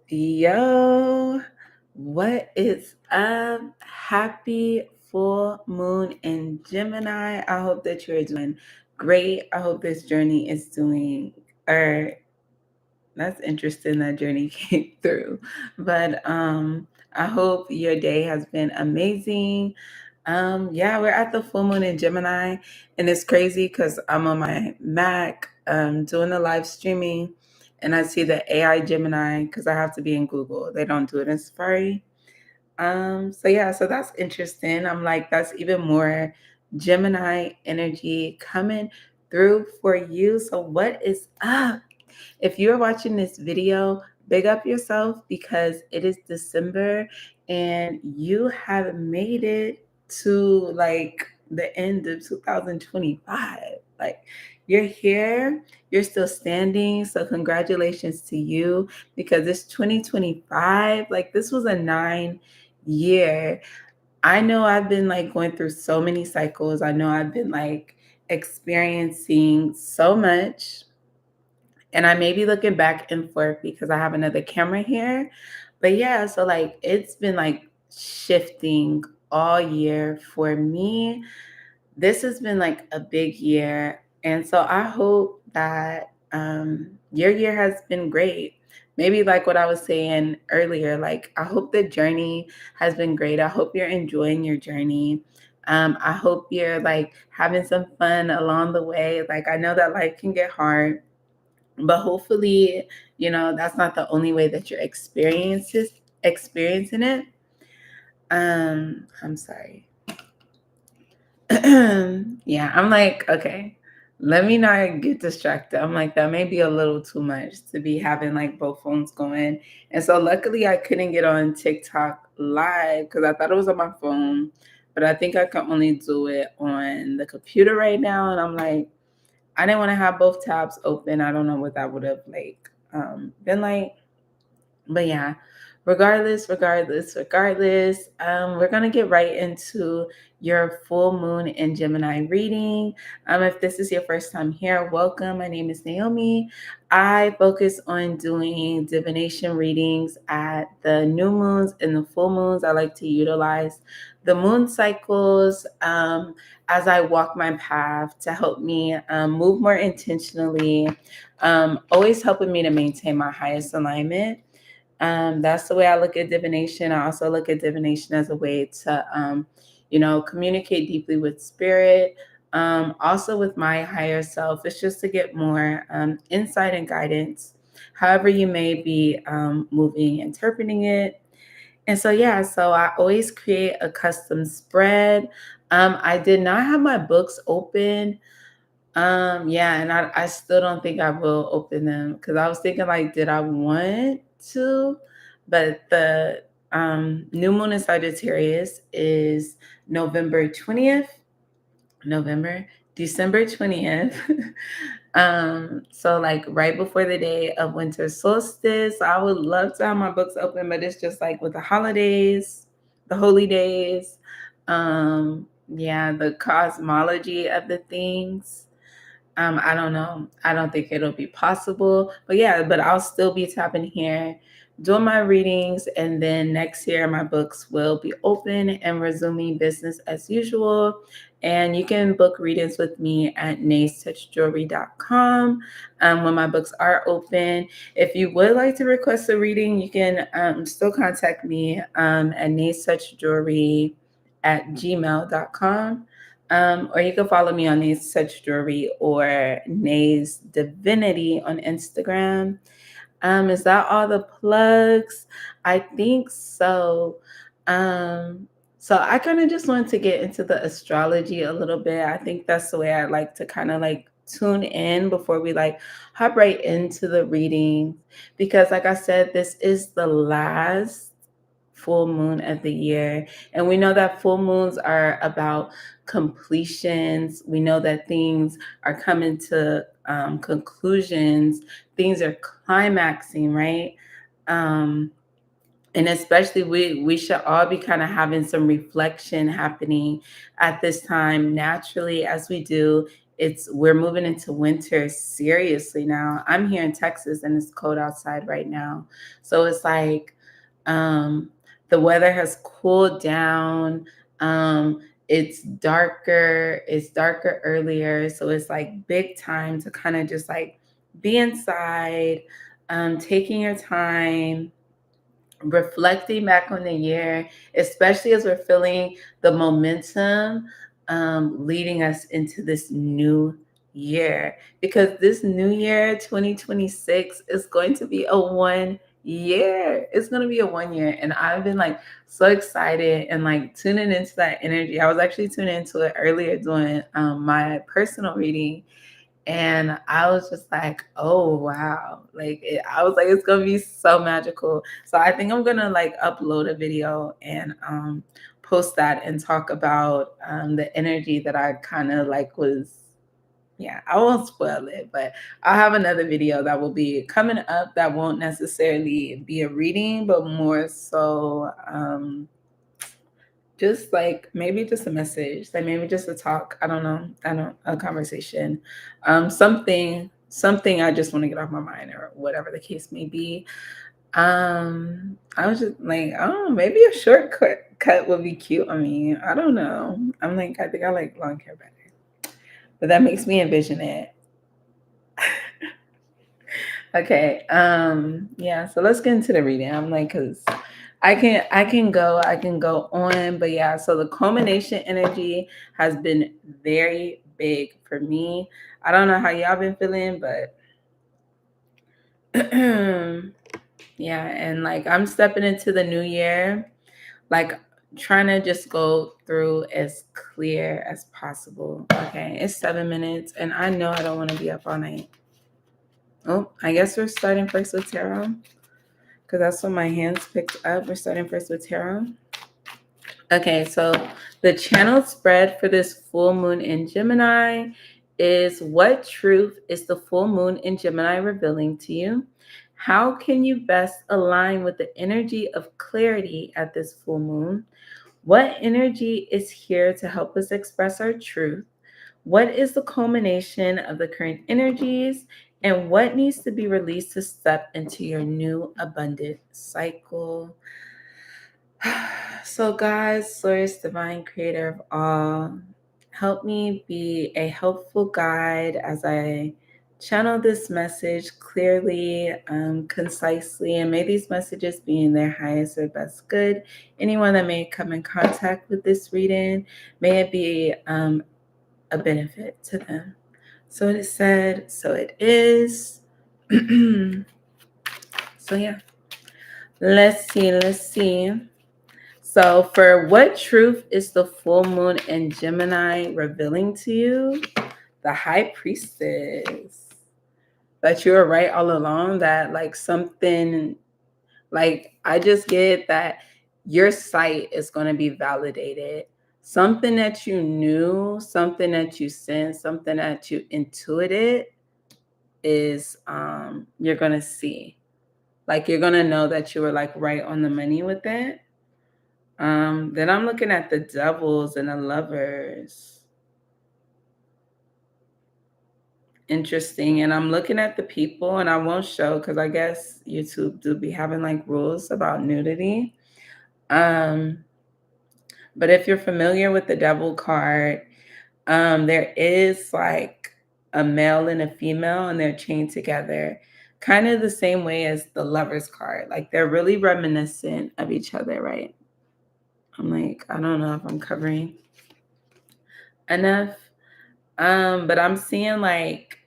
Yo, what is up? Happy full moon in Gemini. I hope that you're doing great. I hope this journey is doing, or that's interesting that journey came through. But I hope your day has been amazing. Yeah, we're at the full moon in Gemini, and it's crazy because I'm on my Mac doing the live streaming, and I see the AI Gemini because I have to be in Google. They don't do it in Safari. So yeah, so that's interesting. I'm like, that's even more Gemini energy coming through for you. So what is up? If you're watching this video, big up yourself because it is December and you have made it to like the end of 2025. Like you're here, you're still standing. So congratulations to you because it's 2025. Like this was a 9 year. I know I've been like going through so many cycles. I know I've been like experiencing so much, and I may be looking back and forth because I have another camera here. But yeah, so like it's been like shifting all year for me. This has been like a big year. And so I hope that your year has been great. Maybe like what I was saying earlier, like I hope the journey has been great. I hope you're enjoying your journey. I hope you're like having some fun along the way. Like I know that life can get hard, but hopefully, that's not the only way that you're experiencing it. I'm sorry. Yeah, I'm like, okay, let me not get distracted. I'm like, that may be a little too much to be having like both phones going. And so luckily I couldn't get on TikTok live because I thought it was on my phone, but I think I can only do it on the computer right now. And I'm like, I didn't want to have both tabs open. I don't know what that would have like been like. But yeah, regardless, we're gonna get right into your full moon in Gemini reading. If this is your first time here, welcome. My name is Naomi. I focus on doing divination readings at the new moons and the full moons. I like to utilize the moon cycles as I walk my path to help me move more intentionally, always helping me to maintain my highest alignment. That's the way I look at divination. I also look at divination as a way to, communicate deeply with spirit, also with my higher self. It's just to get more insight and guidance, however you may be moving, interpreting it. And so, yeah, so I always create a custom spread. I did not have my books open. Yeah, and I still don't think I will open them because I was thinking like, did I want to? But the new moon in Sagittarius is November 20th, November, December 20th. So like right before the day of winter solstice. I would love to have my books open, but it's just like with the holidays, the holy days, yeah, the cosmology of the things. I don't know. I don't think it'll be possible. But yeah, but I'll still be tapping here, doing my readings, and then next year my books will be open and resuming business as usual. And you can book readings with me at naystouchjewelry.com when my books are open. If you would like to request a reading, you can still contact me at naystouchjewelry at gmail.com. Or you can follow me on Nays Such Jewelry or Nays Divinity on Instagram. Is that all the plugs? I think so. So I kind of just wanted to get into the astrology a little bit. I think that's the way I like to kind of like tune in before we like hop right into the reading. Because like I said, this is the last full moon of the year. And we know that full moons are about completions. We know that things are coming to conclusions, things are climaxing, right? Um, and especially we should all be kind of having some reflection happening at this time naturally as we do we're moving into winter seriously now. I'm here in Texas and it's cold outside right now. So it's like um the weather has cooled down. It's darker earlier. So it's like big time to kind of just like be inside, taking your time, reflecting back on the year, especially as we're feeling the momentum leading us into this new year. Because this new year, 2026, is going to be a 1 year. It's going to be a 1 year. And I've been like so excited and like tuning into that energy. I was actually tuning into it earlier doing my personal reading, and I was just like, oh, wow. I was like, it's going to be so magical. So I think I'm going to like upload a video and post that and talk about the energy that I kind of like was. Yeah, I won't spoil it, but I'll have another video that will be coming up that won't necessarily be a reading, but more so just like maybe just a message, like maybe just a talk. I don't know. A conversation. Something I just want to get off my mind or whatever the case may be. I was just like, oh, maybe a shortcut cut would be cute on me. I don't know. I'm like, I think I like long hair better. But that makes me envision it. Okay. Yeah, so let's get into the reading. I'm like, cause I can go on, but yeah, so the culmination energy has been very big for me. I don't know how y'all been feeling, but yeah, and like I'm stepping into the new year, like trying to just go through as clear as possible. Okay, it's 7 minutes, and I know I don't want to be up all night. Oh, I guess we're starting first with tarot because that's what my hands picked up. We're starting first with tarot. Okay, so the channel spread for this full moon in Gemini is: what truth is the full moon in Gemini revealing to you? How can you best align with the energy of clarity at this full moon? What energy is here to help us express our truth? What is the culmination of the current energies? And what needs to be released to step into your new abundant cycle? So, God, Source, Divine Creator of all, help me be a helpful guide as I channel this message clearly, concisely, and may these messages be in their highest or best good. Anyone that may come in contact with this reading, may it be a benefit to them. So it is said, so it is. So, yeah, let's see. So, for what truth is the full moon in Gemini revealing to you? The High Priestess. That you were right all along, that like something, like I just get that your sight is going to be validated. Something that you knew, something that you sensed, something that you intuited is you're going to see. Like you're going to know that you were like right on the money with it. Then I'm looking at the devils and the lovers. Interesting. And I'm looking at the people, and I won't show because I guess YouTube do be having like rules about nudity. But if you're familiar with the devil card, there is like a male and a female, and they're chained together, kind of the same way as the lovers card. Like they're really reminiscent of each other, right? I'm like, I don't know if I'm covering enough. But I'm seeing like,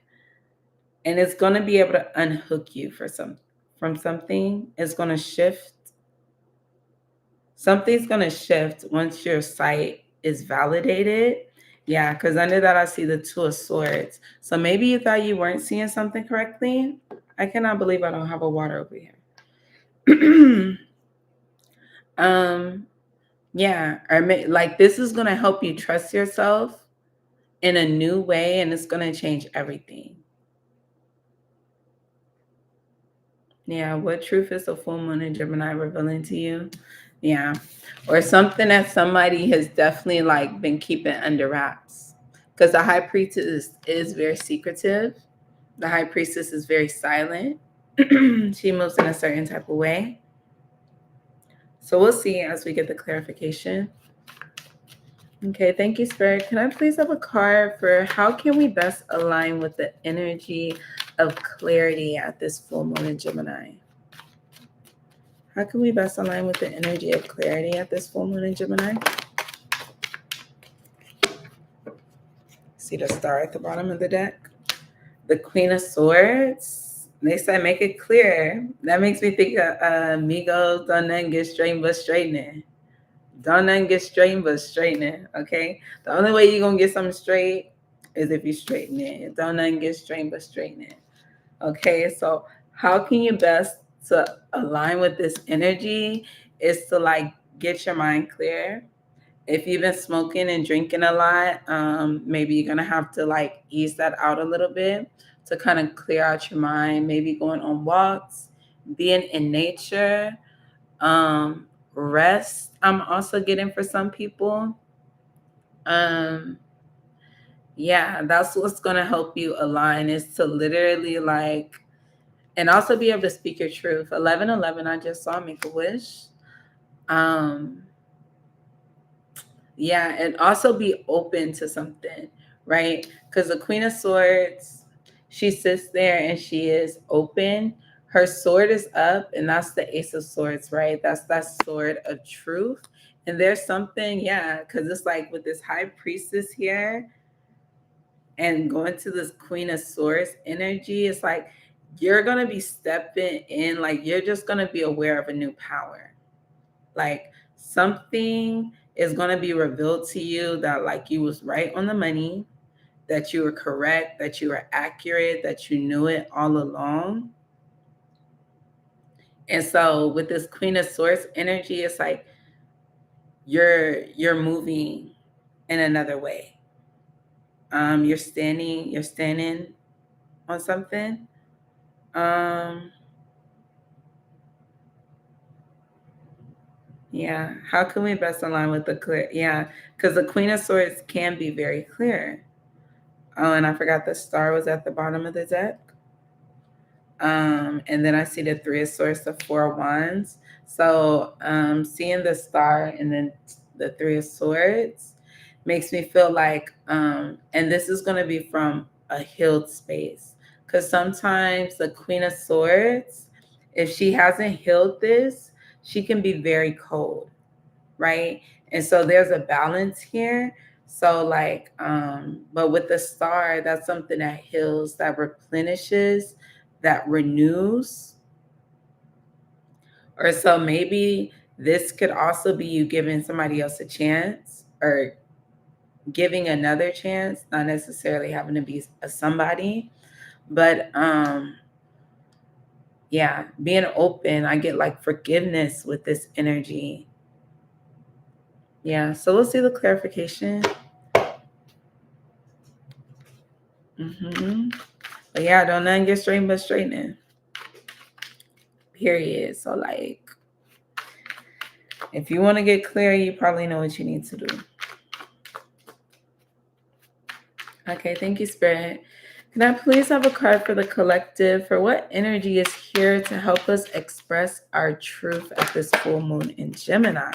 and it's gonna be able to unhook you from something. It's gonna shift. Something's gonna shift once your sight is validated. Yeah, because under that I see the Two of Swords. So maybe you thought you weren't seeing something correctly. I cannot believe I don't have a water over here. Yeah, or like this is gonna help you trust yourself in a new way, and it's gonna change everything. Yeah, what truth is the full moon in Gemini revealing to you? Yeah, or something that somebody has definitely like been keeping under wraps. because the high priestess is very secretive. The high priestess is very silent. She moves in a certain type of way. So we'll see as we get the clarification. Okay, thank you, Spirit. Can I please have a card for how can we best align with the energy of clarity at this full moon in Gemini? How can we best align with the energy of clarity at this full moon in Gemini? See the star at the bottom of the deck? The Queen of Swords. They said make it clear. That makes me think of Migos, don't nothing get straight but straightening. Don't nothing get straight but straightening, okay? The only way you're going to get something straight is if you straighten it. Don't nothing get straight but straightening. Okay, so how can you best to align with this energy is to like get your mind clear. If you've been smoking and drinking a lot, maybe you're gonna have to like ease that out a little bit to kind of clear out your mind. Maybe going on walks, being in nature, rest. I'm also getting for some people. Um, yeah, that's what's gonna help you align is to literally like and also be able to speak your truth. 1111, I just saw make a wish. Um, yeah, and also be open to something, right? Because the Queen of Swords, she sits there and she is open. Her sword is up, and that's the Ace of Swords, right? That's that sword of truth. And there's something, yeah, because it's like with this high priestess here and going to this Queen of Swords energy, it's like you're gonna be stepping in, like you're just gonna be aware of a new power. Like something is gonna be revealed to you that like you was right on the money, that you were correct, that you were accurate, that you knew it all along. And so with this Queen of Swords energy, it's like you're moving in another way. You're standing on something. Um, yeah. How can we best align with the clear? Yeah, because the Queen of Swords can be very clear. Oh, and I forgot the star was at the bottom of the deck. And then I see the Three of Swords, the Four of Wands. So seeing the star and then the Three of Swords makes me feel like, and this is going to be from a healed space. Because sometimes the Queen of Swords, if she hasn't healed this, she can be very cold, right? And so there's a balance here. So like, but with the star, that's something that heals, that replenishes, that renews. Or so maybe this could also be you giving somebody else a chance or giving another chance, not necessarily having to be a somebody, but yeah, being open. I get like forgiveness with this energy. Yeah, so we'll see the clarification. But yeah, don't nothing get straight but straightening. Period. So like, if you want to get clear, you probably know what you need to do. Okay, thank you, Spirit. Can I please have a card for the collective for what energy is here to help us express our truth at this full moon in Gemini?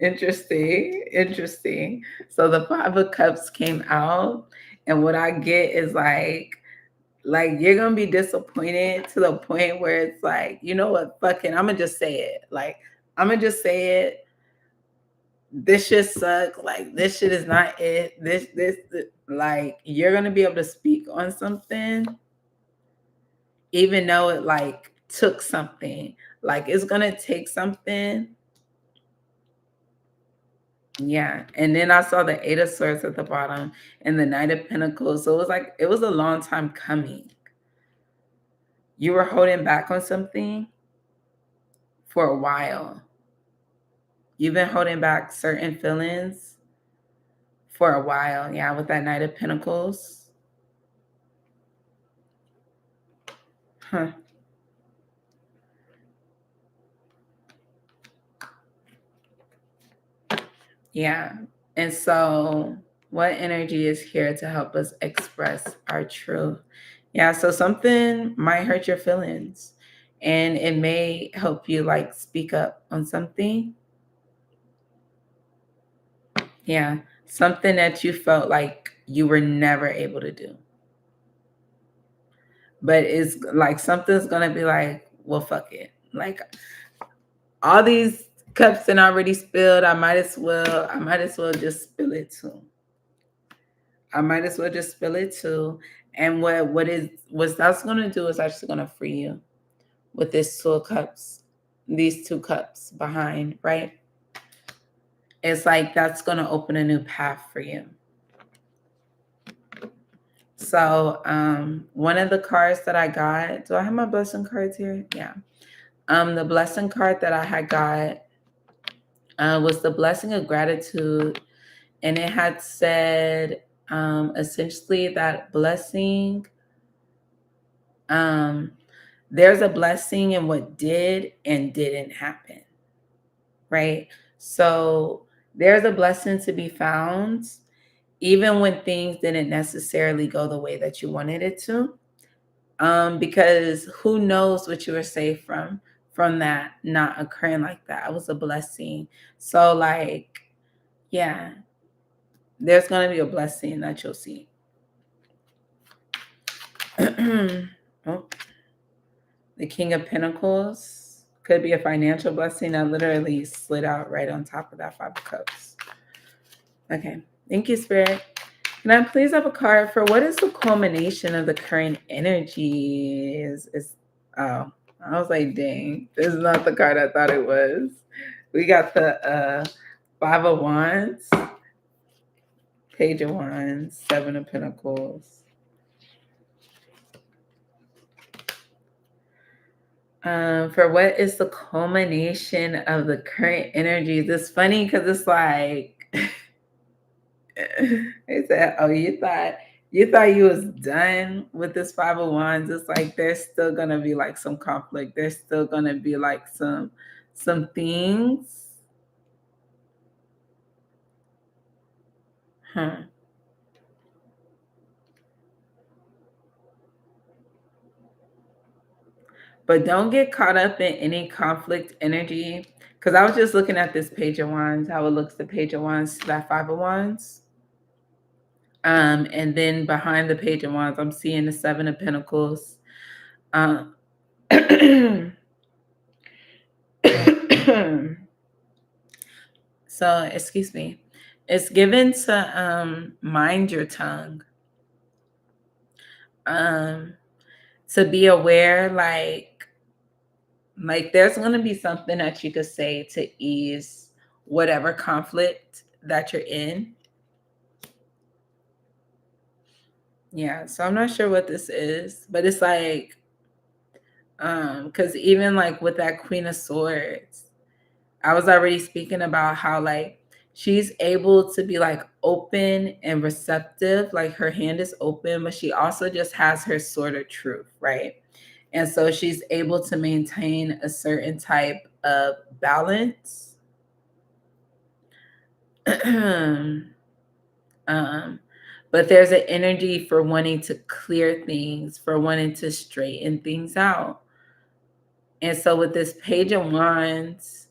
Interesting. So the Five of Cups came out, and what I get is like you're gonna be disappointed to the point where it's like, you know what, fucking, I'm gonna just say it. Like, I'm gonna just say it. This shit sucks. Like, this shit is not it. This, like, you're gonna be able to speak on something, even though it like took something. Like, it's gonna take something. Yeah. And then I saw the Eight of Swords at the bottom and the Knight of Pentacles. So it was like, it was a long time coming. You were holding back on something for a while. You've been holding back certain feelings for a while. Yeah, with that Knight of Pentacles. Huh. Yeah. And so, what energy is here to help us express our truth? Yeah. So, something might hurt your feelings and it may help you like speak up on something. Yeah. Something that you felt like you were never able to do. But it's like something's going to be like, well, fuck it. Like all these cups and already spilled. I might as well just spill it too. I might as well just spill it too. And what that's gonna do is actually gonna free you with this two cups, these two cups behind, right? It's like that's gonna open a new path for you. So one of the cards that I got, do I have my blessing cards here? Yeah. The blessing card that I had got was the blessing of gratitude. And it had said essentially that blessing um there's a blessing in what did and didn't happen, right? So there's a blessing to be found, even when things didn't necessarily go the way that you wanted it to. Because who knows what you were saved from that not occurring like that. It was a blessing. So like, yeah, there's gonna be a blessing that you'll see. Oh, the King of Pentacles could be a financial blessing. I literally slid out right on top of that Five of Cups. Okay. Thank you, Spirit. Can I please have a card for what is the culmination of the current energy? Oh, I was like, dang, this is not the card I thought it was. We got the Five of Wands, Page of Wands, Seven of Pentacles. For what is the culmination of the current energies? It's funny because it's like they said, "Oh, you thought you was done with this Five of Wands." It's like there's still gonna be like some conflict. There's still gonna be like some things, huh? But don't get caught up in any conflict energy. Because I was just looking at this Page of Wands, how it looks the Page of Wands to that Five of Wands. And then behind the Page of Wands, I'm seeing the Seven of Pentacles. Um, so, excuse me. It's given to mind your tongue. Um, to be aware, like there's going to be something that you could say to ease whatever conflict that you're in. Yeah, so I'm not sure what this is, but it's like because even like with that Queen of Swords, I was already speaking about how like she's able to be like open and receptive, like her hand is open, but she also just has her sword of truth, right? And so she's able to maintain a certain type of balance. um, but there's an energy for wanting to clear things, for wanting to straighten things out. And so with this Page of Wands,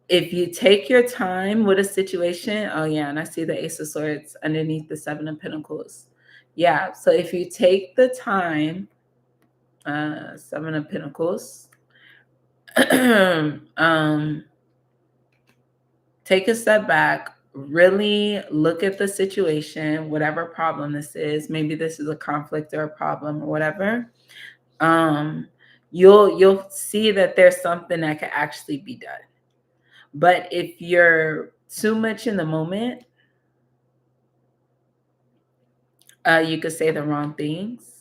if you take your time with a situation, oh yeah, and I see the Ace of Swords underneath the Seven of Pentacles. Yeah, so if you take the time, Seven of Pentacles, take a step back, really look at the situation, whatever problem this is. Maybe this is a conflict or a problem or whatever. You'll see that there's something that can actually be done. But if you're too much in the moment, you could say the wrong things.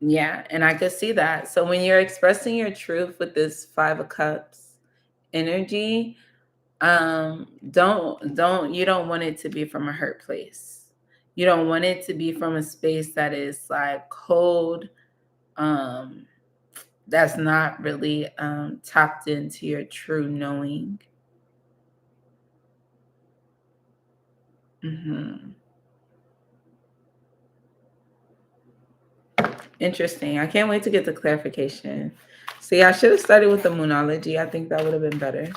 Yeah, and I could see that. So when you're expressing your truth with this Five of Cups energy, don't you don't want it to be from a hurt place. You don't want it to be from a space that is like cold, um, that's not really tapped into your true knowing. Mm-hmm. Interesting. I can't wait to get the clarification. See, I should have started with the moonology. I think that would have been better.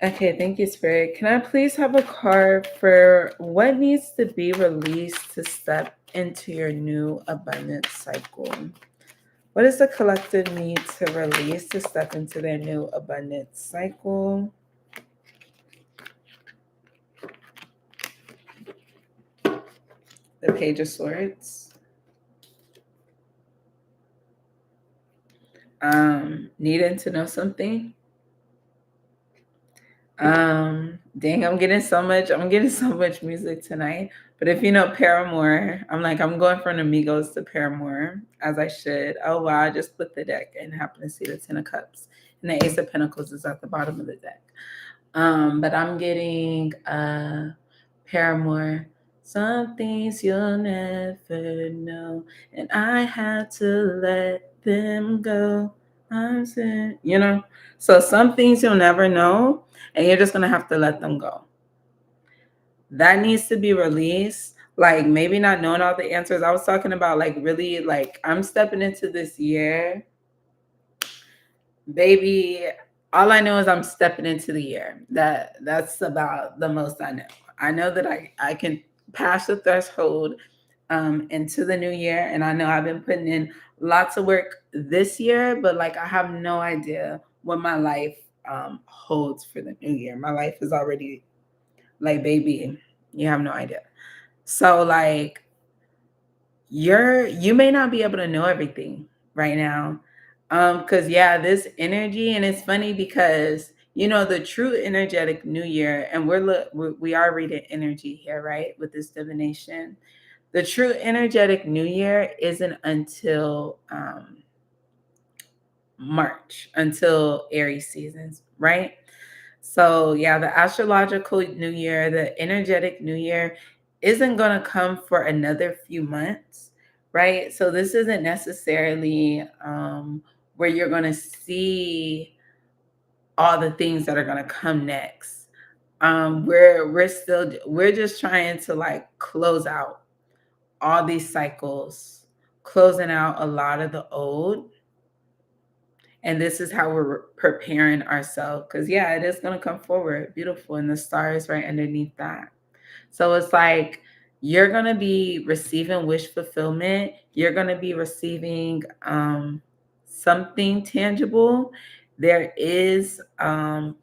Okay, thank you, Spirit. Can I please have a card for what needs to be released to step into your new abundance cycle? What does the collective need to release to step into their new abundance cycle? The Page of Swords. Needing to know something. Dang, I'm getting so much music tonight. But if you know Paramore, I'm going from Amigos to Paramore, as I should. Oh wow, I just put the deck and happen to see the Ten of Cups. And the Ace of Pentacles is at the bottom of the deck. But I'm getting Paramore. Some things you'll never know. And I had to let them go. I'm saying, so some things you'll never know, and you're just gonna have to let them go. That needs to be released. Like maybe not knowing all the answers. I was talking about like really like I'm stepping into this year, baby. All I know is I'm stepping into the year. That's about the most I know. I know that I can pass the threshold into the new year, and I know I've been putting in lots of work this year, but like I have no idea what my life holds for the new year. My life is already like, baby, you have no idea. So like you may not be able to know everything right now. Because yeah, this energy, and it's funny because the true energetic new year, and we are reading energy here, right? With this divination. The true energetic new year isn't until March, until Aries seasons, right? So, yeah, the astrological new year, the energetic new year isn't going to come for another few months, right? So, this isn't necessarily where you're going to see all the things that are going to come next. We're just trying to like close out all these cycles, closing out a lot of the old. And this is how we're preparing ourselves. Because, yeah, it is going to come forward beautiful. And the stars right underneath that. So it's like you're going to be receiving wish fulfillment. You're going to be receiving something tangible. There is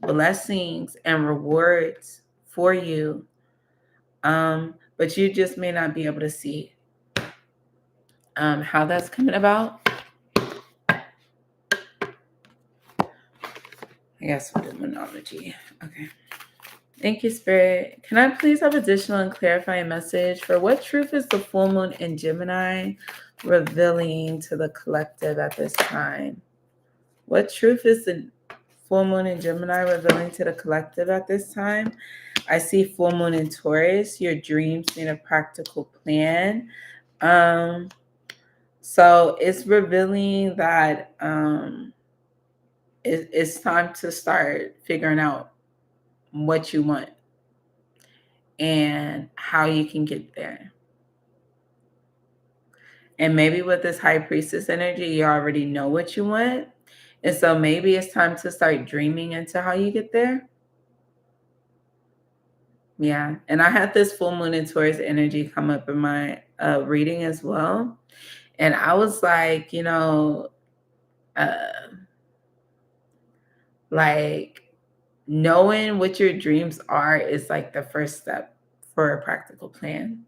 blessings and rewards for you. But you just may not be able to see how that's coming about. I guess with the monology. Okay. Thank you, Spirit. Can I please have additional and clarifying message for what truth is the full moon in Gemini revealing to the collective at this time? What truth is the full moon in Gemini revealing to the collective at this time? I see full moon in Taurus. Your dreams need a practical plan. So it's revealing that it's time to start figuring out what you want and how you can get there. And maybe with this high priestess energy, you already know what you want. And so maybe it's time to start dreaming into how you get there. Yeah. And I had this full moon in Taurus energy come up in my reading as well. And I was like, uh, like knowing what your dreams are is like the first step for a practical plan.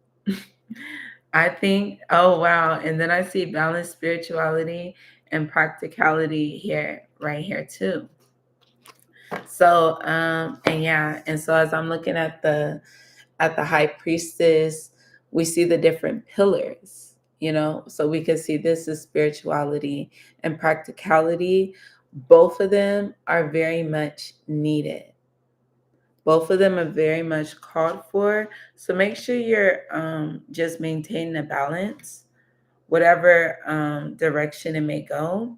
I think, oh wow. And then I see balanced spirituality and practicality here, right here too. So, and yeah, and so as I'm looking at the high priestess, we see the different pillars, so we can see this is spirituality and practicality. Both of them are very much needed. Both of them are very much called for. So make sure you're just maintaining a balance, whatever direction it may go.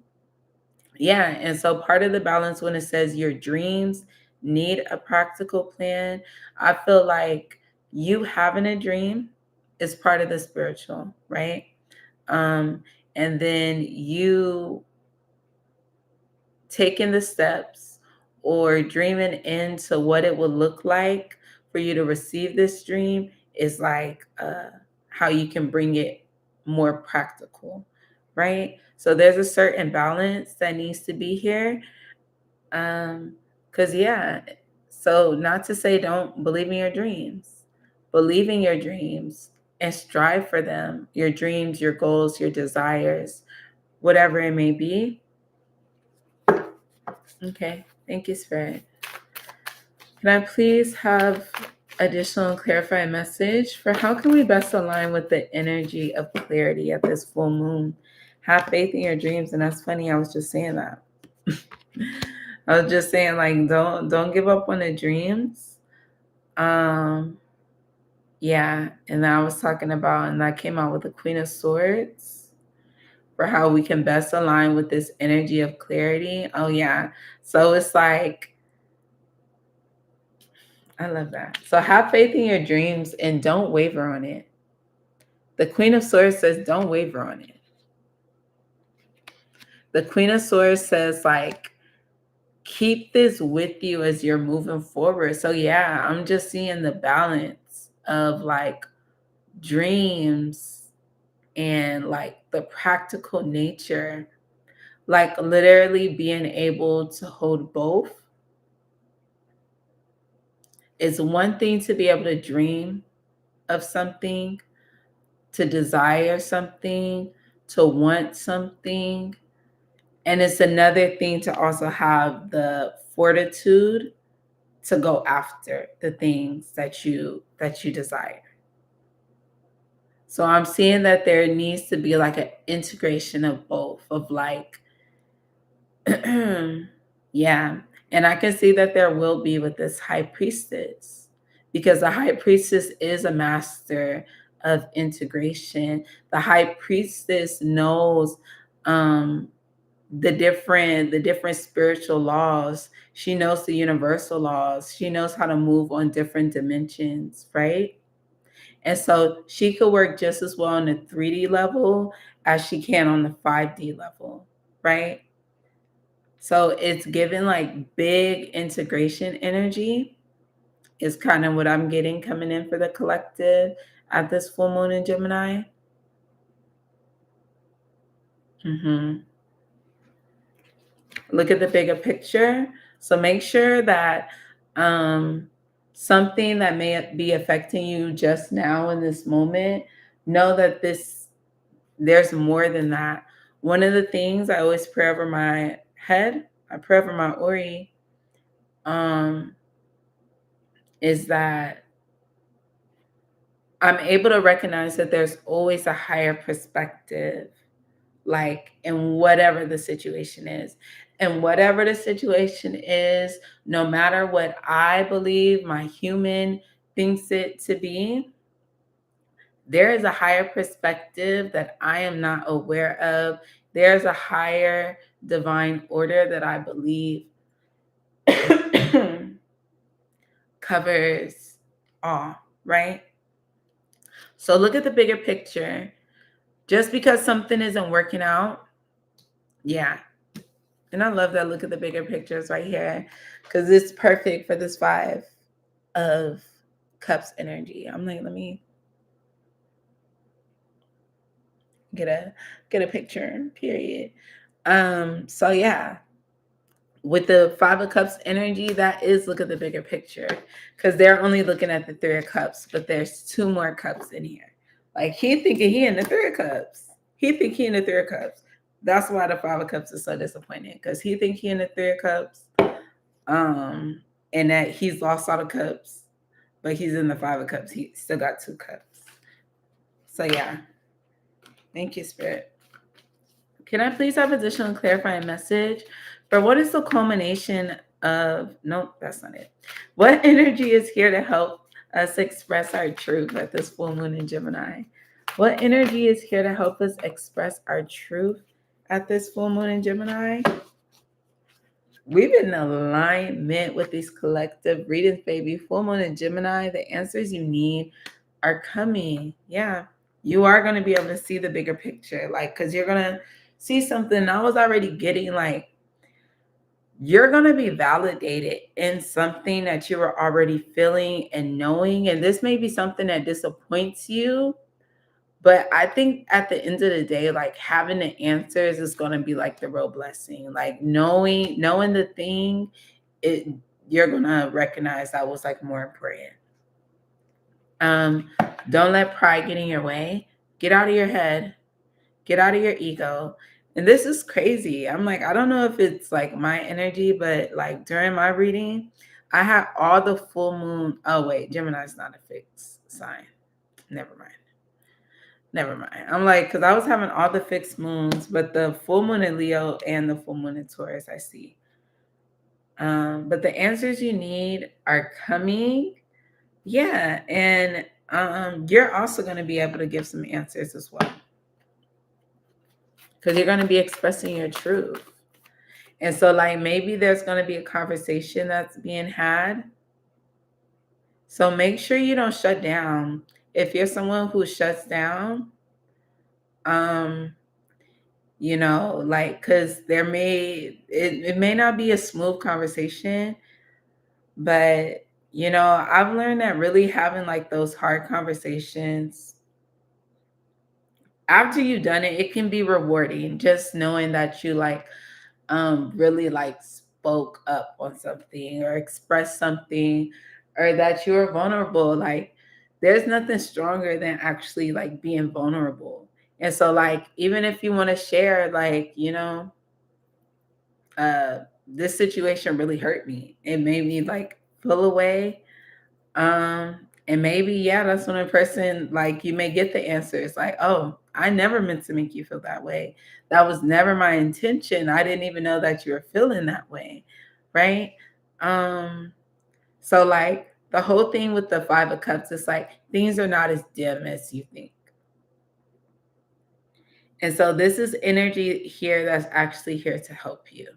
Yeah. And so part of the balance when it says your dreams need a practical plan. I feel like you having a dream is part of the spiritual, right? Um, and then you taking the steps or dreaming into what it would look like for you to receive this dream is like how you can bring it more practical, right? So there's a certain balance that needs to be here. Because, yeah, so not to say don't believe in your dreams, believe in your dreams and strive for them, your dreams, your goals, your desires, whatever it may be. Okay, thank you, Spirit. Can I please have additional and clarifying message for how can we best align with the energy of clarity at this full moon? Have faith in your dreams, and that's funny. I was just saying that. I was just saying, like, don't give up on the dreams. Yeah, and I was talking about, and that came out with the Queen of Swords for how we can best align with this energy of clarity. Oh yeah, so it's like I love that. So have faith in your dreams and don't waver on it. The Queen of Swords says don't waver on it. The Queen of Swords says, like, keep this with you as you're moving forward. So yeah, I'm just seeing the balance of like dreams and like the practical nature, like literally being able to hold both. It's one thing to be able to dream of something, to desire something, to want something. And it's another thing to also have the fortitude to go after the things that you desire. So I'm seeing that there needs to be like an integration of both, of like, yeah. And I can see that there will be with this high priestess, because the high priestess is a master of integration. The high priestess knows the different spiritual laws. She knows the universal laws. She knows how to move on different dimensions, right? And so she could work just as well on the 3D level as she can on the 5D level, right? So it's given like big integration energy is kind of what I'm getting coming in for the collective at this full moon in Gemini. Look at the bigger picture. So make sure that something that may be affecting you just now in this moment, know that there's more than that. One of the things I always pray over my head, I pray over my Ori, is that I'm able to recognize that there's always a higher perspective, like in whatever the situation is. And whatever the situation is, no matter what I believe my human thinks it to be, there is a higher perspective that I am not aware of. There's a higher divine order that I believe covers all, right? So look at the bigger picture. Just because something isn't working out, yeah. And I love that. Look at the bigger pictures right here, because it's perfect for this 5 of Cups energy. I'm like, let me get a picture, period. So yeah, with the 5 of Cups energy, that is, look at the bigger picture, because they're only looking at the 3 of Cups, but there's 2 more cups in here. Like he thinking he in the 3 of Cups. He think he in the 3 of Cups. That's why the 5 of Cups is so disappointed, because he think he in the 3 of Cups, and that he's lost all the cups, but he's in the 5 of Cups. He still got 2 cups. So yeah, thank you, Spirit. Can I please have additional clarifying message for what is the culmination of, nope, that's not it. What energy is here to help us express our truth at this full moon in Gemini? What energy is here to help us express our truth at this full moon in Gemini? We've been in alignment with these collective readings, baby. Full moon in Gemini, the answers you need are coming. Yeah. You are going to be able to see the bigger picture. Like, because you're going to see something. I was already getting like, you're going to be validated in something that you were already feeling and knowing. And this may be something that disappoints you. But I think at the end of the day, like having the answers is going to be like the real blessing. Like knowing the thing, it you're going to recognize that was like more important. Um, don't let pride get in your way. Get out of your head. Get out of your ego. And this is crazy. I'm like, I don't know if it's like my energy, but like during my reading, I had all the full moon. Oh wait, Gemini's not a fixed sign. Never mind. Never mind. I'm like, because I was having all the fixed moons, but the full moon in Leo and the full moon in Taurus, I see. But the answers you need are coming. Yeah. And you're also going to be able to give some answers as well. Because you're going to be expressing your truth. And so, like, maybe there's going to be a conversation that's being had. So make sure you don't shut down. If you're someone who shuts down, like, because it may not be a smooth conversation, but I've learned that really having like those hard conversations after you've done it, it can be rewarding, just knowing that you like really like spoke up on something or expressed something, or that you were vulnerable. Like there's nothing stronger than actually like being vulnerable. And so like even if you want to share, like this situation really hurt me, it made me like feel away. And maybe, yeah, that's when a person, like, you may get the answer. It's like, oh, I never meant to make you feel that way. That was never my intention. I didn't even know that you were feeling that way. Right. Um, so like the whole thing with the Five of Cups is like things are not as dim as you think. And so this is energy here that's actually here to help you.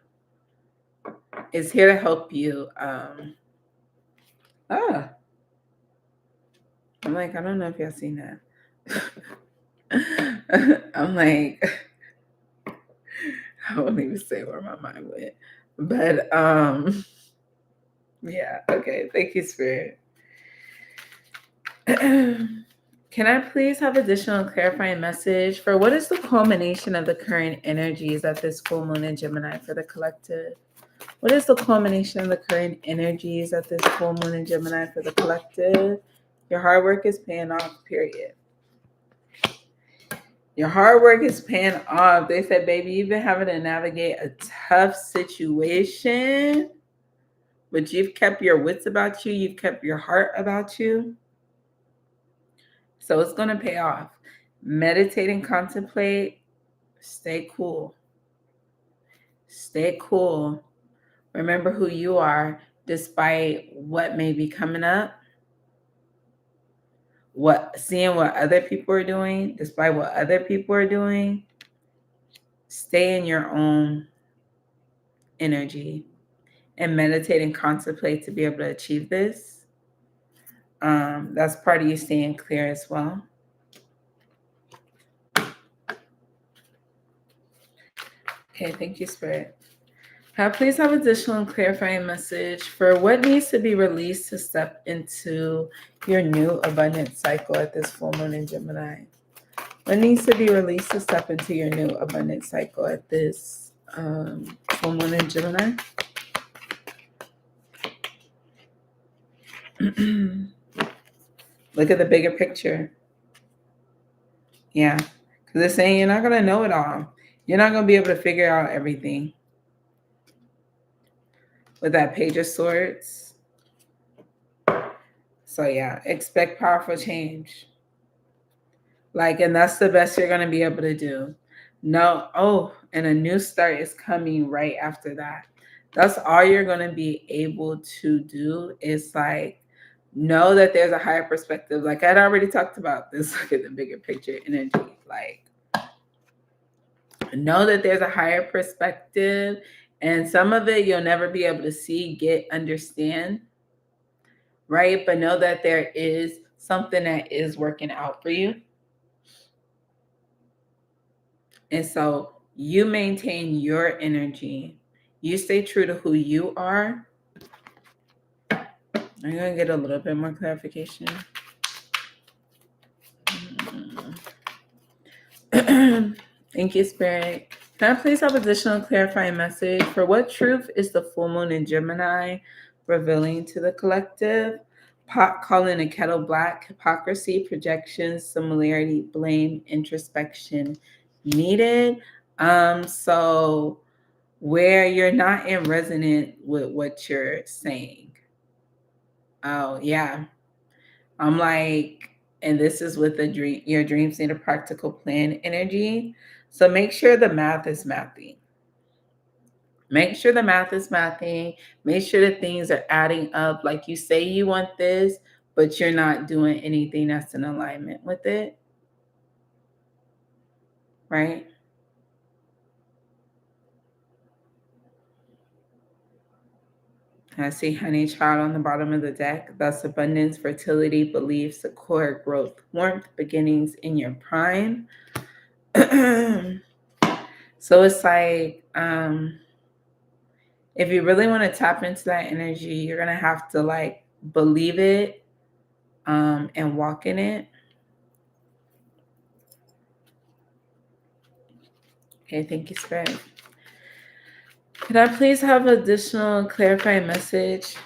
It's here to help you. Ah, I'm like, I don't know if y'all seen that. I'm like, I won't even say where my mind went. But yeah, okay. Thank you, Spirit. Can I please have additional clarifying message for what is the culmination of the current energies at this full moon in Gemini for the collective? What is the culmination of the current energies at this full moon in Gemini for the collective? Your hard work is paying off, period. Your hard work is paying off. They said, baby, you've been having to navigate a tough situation, but you've kept your wits about you. You've kept your heart about you. So it's going to pay off. Meditate and contemplate. Stay cool. Stay cool. Remember who you are despite what may be coming up. Seeing what other people are doing, despite what other people are doing. Stay in your own energy and meditate and contemplate to be able to achieve this. That's part of you staying clear as well. Okay, thank you, Spirit. Please have additional and clarifying message for what needs to be released to step into your new abundance cycle at this full moon in Gemini. What needs to be released to step into your new abundance cycle at this full moon in Gemini? Look at the bigger picture. Yeah, because it's saying you're not going to know it all. You're not going to be able to figure out everything. With that Page of Swords. So yeah, expect powerful change. Like, and that's the best you're going to be able to do. And a new start is coming right after that. That's all you're going to be able to do is like, know that there's a higher perspective. Like I'd already talked about this, look at the bigger picture energy. Like, know that there's a higher perspective And some of it you'll never be able to see, get, understand, right? But know that there is something that is working out for you. And so you maintain your energy. You stay true to who you are. I'm going to get a little bit more clarification. Thank you, Spirit. Can I please have additional clarifying message for what truth is the full moon in Gemini revealing to the collective? Pot calling a kettle black, hypocrisy, projection, similarity, blame, introspection needed. So where you're not in resonant with what you're saying. Oh yeah. I'm like, and this is with the dream, your dreams need a practical plan energy. So make sure the math is mathing. Make sure the math is mathing. Make sure that things are adding up. Like you say you want this, but you're not doing anything that's in alignment with it. Right? I see honey child on the bottom of the deck. Thus, abundance, fertility, belief, sequoia, growth, warmth, beginnings in your prime. So it's like, if you really want to tap into that energy, you're going to have to like believe it and walk in it. Okay, thank you, Spirit. Could I please have additional clarifying message?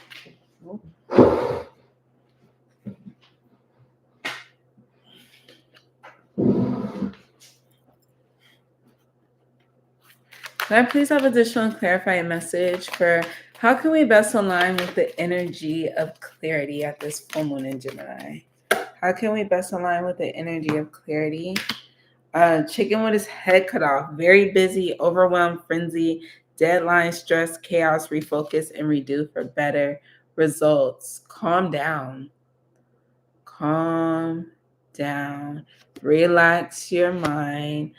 Can I please have additional clarifying message for how can we best align with the energy of clarity at this full moon in Gemini? How can we best align with the energy of clarity? Chicken with his head cut off, very busy, overwhelmed, frenzy, deadline, stress, chaos, refocus, and redo for better results. Calm down. Calm down. Relax your mind.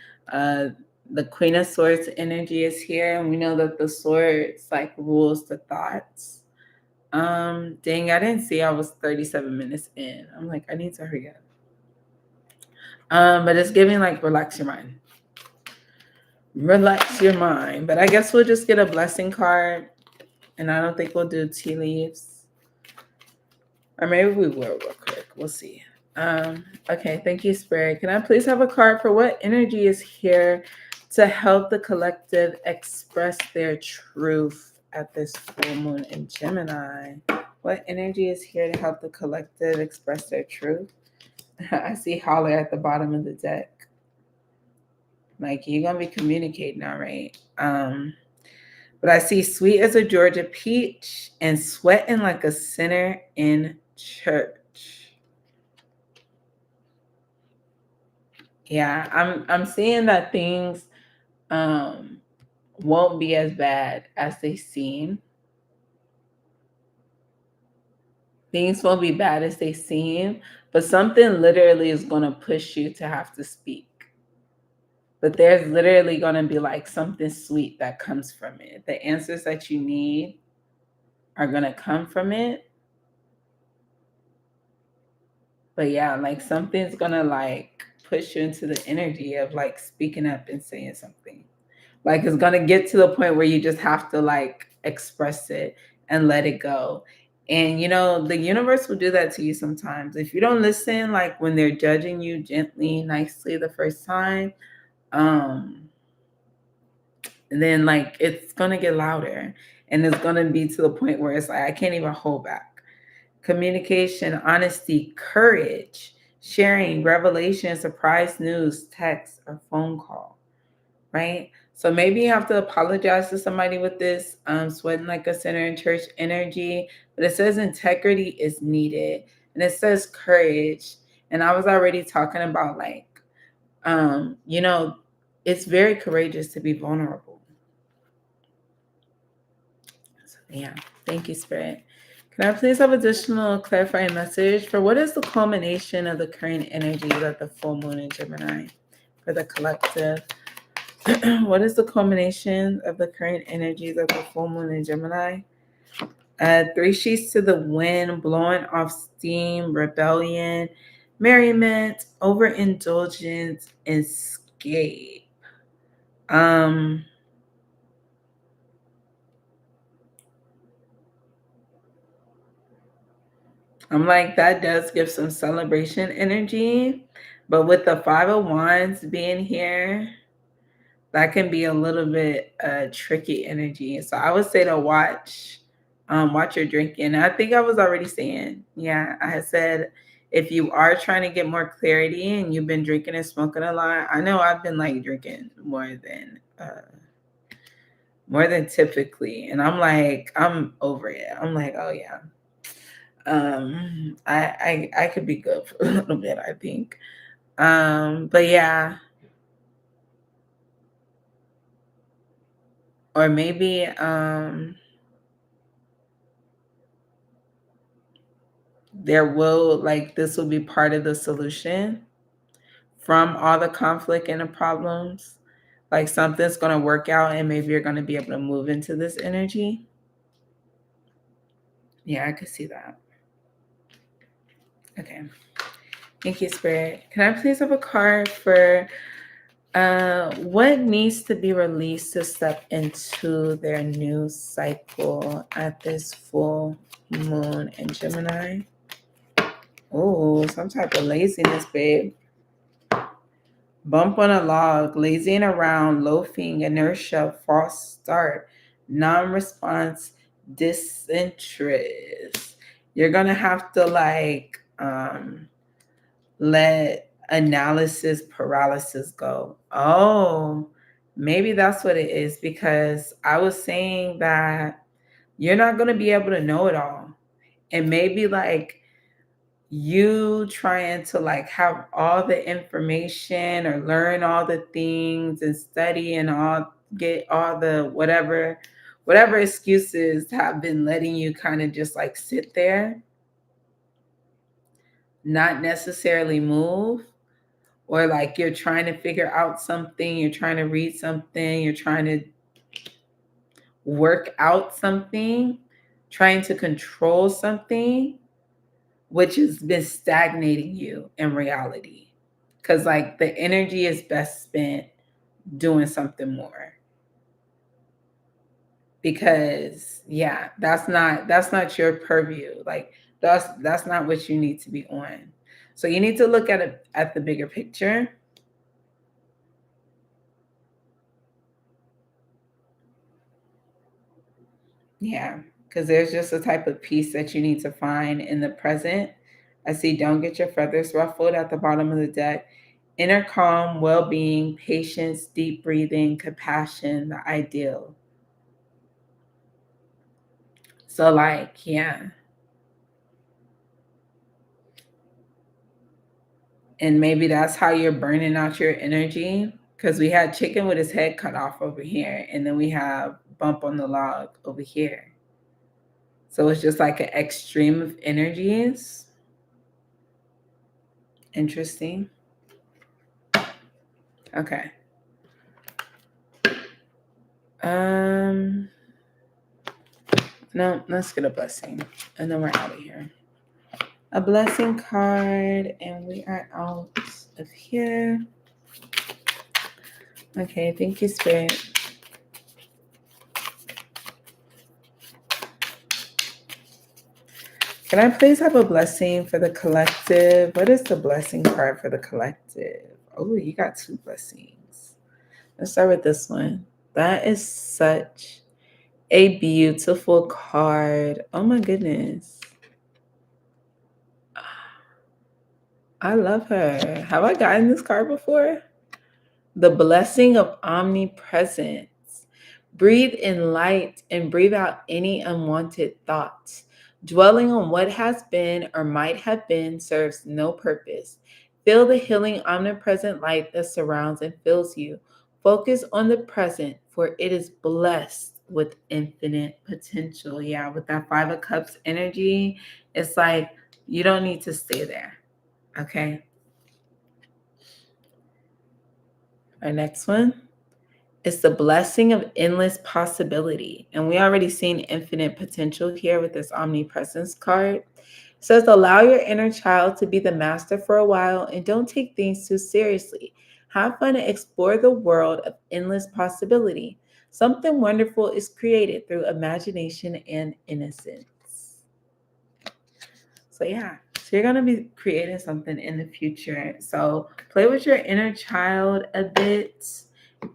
The Queen of Swords energy is here, and we know that the swords like rules the thoughts. Dang, I didn't see I was 37 minutes in. I'm like, I need to hurry up. But it's giving like relax your mind. Relax your mind. But I guess we'll just get a blessing card. And I don't think we'll do tea leaves. Or maybe we will real quick. We'll see. Okay, thank you, Spirit. Can I please have a card for what energy is here to help the collective express their truth at this full moon in Gemini? What energy is here to help the collective express their truth? I see holler at the bottom of the deck. Like you're gonna be communicating, all right? But I see sweet as a Georgia peach and sweating like a sinner in church. Yeah, I'm seeing that things won't be as bad as they seem. Things won't be bad as they seem, but something literally is going to push you to have to speak. But there's literally going to be like something sweet that comes from it. The answers that you need are going to come from it. But yeah, like something's going to like push you into the energy of like speaking up and saying something. Like it's going to get to the point where you just have to like express it and let it go. And you know, the universe will do that to you sometimes. If you don't listen, like when they're judging you gently, nicely the first time, then like it's gonna get louder and it's gonna be to the point where it's like I can't even hold back. Communication, honesty, courage, sharing, revelation, surprise news, text, or phone call, right? So maybe you have to apologize to somebody with this sweating like a sinner in church energy, but it says integrity is needed and it says courage. And I was already talking about like, you know, it's very courageous to be vulnerable. So, yeah, thank you, Spirit. Can I please have additional clarifying message for what is the culmination of the current energy that the full moon in Gemini for the collective? What is the culmination of the current energies of the full moon in Gemini? Three sheets to the wind, blowing off steam, rebellion, merriment, overindulgence, escape. Um, I'm like, that does give some celebration energy, but with the Five of Wands being here, that can be a little bit tricky energy. So I would say to watch your drinking. I think I was already saying, yeah, I had said if you are trying to get more clarity and you've been drinking and smoking a lot. I know I've been like drinking more than typically, and I'm like, I'm over it. I'm like, oh yeah, I could be good for a little bit, I think. But yeah, or maybe there will like this will be part of the solution from all the conflict and the problems. Like something's gonna work out and maybe you're gonna be able to move into this energy. Yeah, I could see that. Okay. Thank you, Spirit. Can I please have a card for what needs to be released to step into their new cycle at this full moon in Gemini? Oh, some type of laziness, babe. Bump on a log, lazying around, loafing, inertia, false start, non response, disinterest. You're going to have to let analysis paralysis go. Oh, maybe that's what it is because I was saying that you're not going to be able to know it all. And maybe like you trying to like have all the information or learn all the things and study and all get all the whatever excuses have been letting you kind of just like sit there, not necessarily move, or like you're trying to figure out something, you're trying to read something, you're trying to work out something, trying to control something, which has been stagnating you in reality. Because like the energy is best spent doing something more. Because yeah, that's not your purview. Like that's not what you need to be on. So you need to look at it at the bigger picture. Yeah, because there's just a type of peace that you need to find in the present. I see don't get your feathers ruffled at the bottom of the deck. Inner calm, well being, patience, deep breathing, compassion, the ideal. So, like, yeah. And maybe that's how you're burning out your energy. Because we had chicken with his head cut off over here, and then we have bump on the log over here. So it's just like an extreme of energies. Interesting. Okay. Um, no, let's get a blessing. And then we're out of here. A blessing card, and we are out of here. Okay, thank you, Spirit. Can I please have a blessing for the collective? What is the blessing card for the collective? Oh, you got two blessings. Let's start with this one. That is such a beautiful card. Oh my goodness. I love her. Have I gotten this card before? The blessing of omnipresence. Breathe in light and breathe out any unwanted thoughts. Dwelling on what has been or might have been serves no purpose. Feel the healing, omnipresent light that surrounds and fills you. Focus on the present, for it is blessed with infinite potential. Yeah, with that Five of Cups energy, it's like you don't need to stay there. Okay. Our next one. It's the blessing of endless possibility. And we already seen infinite potential here with this omnipresence card. It says allow your inner child to be the master for a while and don't take things too seriously. Have fun and explore the world of endless possibility. Something wonderful is created through imagination and innocence. So yeah, so you're gonna be creating something in the future. So play with your inner child a bit,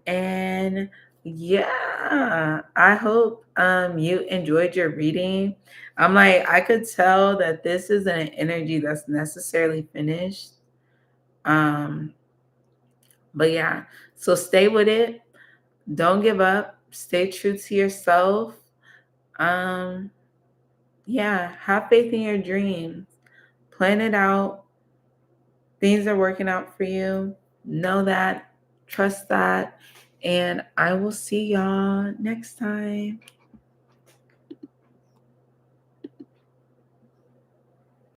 and yeah, I hope you enjoyed your reading. I'm like, I could tell that this isn't an energy that's necessarily finished. Um, but yeah, so stay with it. Don't give up. Stay true to yourself. Um, yeah, have faith in your dreams. Plan it out. Things are working out for you. Know that. Trust that. And I will see y'all next time.